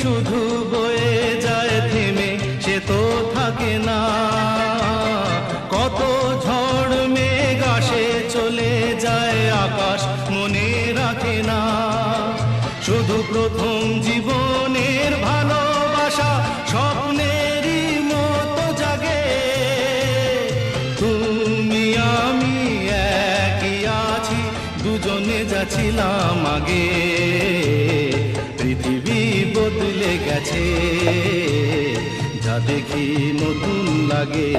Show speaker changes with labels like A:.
A: শুধু বয়ে যায় থেমে, সে তো থাকে না। কত ঝড় মেঘ আসে চলে যায়, আকাশ মনে রাখে না। শুধু প্রথম জীবনের ভালোবাসা স্বপ্নেরই মতো জাগে। তুমি আমি একই আছি, দুজনে যাচ্ছিলাম আগে। পৃথিবী বদলে গেছে, যা দেখি নতুন লাগে।